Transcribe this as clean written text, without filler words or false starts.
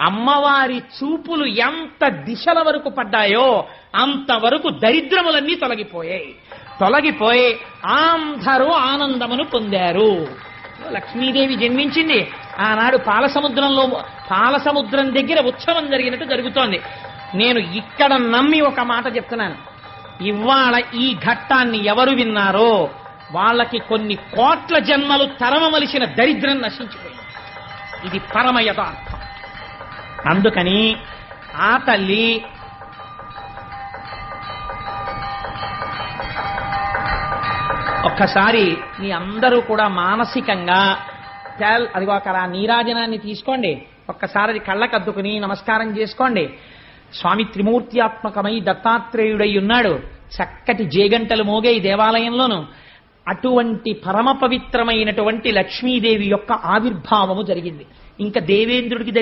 అమ్మవారి చూపులు ఎంత దిశల వరకు పడ్డాయో అంతవరకు దరిద్రములన్నీ తొలగిపోయి అందరూ ఆనందమును పొందారు. లక్ష్మీదేవి జన్మించింది ఆనాడు పాలసముద్రం దగ్గర ఉత్సవం జరిగినట్టు జరుగుతోంది. నేను ఇక్కడ నమ్మి ఒక మాట చెప్తున్నాను, ఇవాళ ఈ ఘట్టాన్ని ఎవరు విన్నారో వాళ్ళకి కొన్ని కోట్ల జన్మలు తరమవలసిన దరిద్రం నశించిపోయింది. ఇది పరమ యథార్థం. అందుకని ఆ తల్లి ఒక్కసారి మీ అందరూ కూడా మానసికంగా అదిగో అక్కడ ఆ నీరాజనాన్ని తీసుకోండి, ఒక్కసారి అది కళ్ళకద్దుకుని నమస్కారం చేసుకోండి. స్వామి త్రిమూర్త్యాత్మకమై దత్తాత్రేయుడై ఉన్నాడు. చక్కటి జేగంటలు మోగే ఈ దేవాలయంలోను అటువంటి పరమ పవిత్రమైనటువంటి లక్ష్మీదేవి యొక్క ఆవిర్భావము జరిగింది. ఇంకా దేవేంద్రుడికి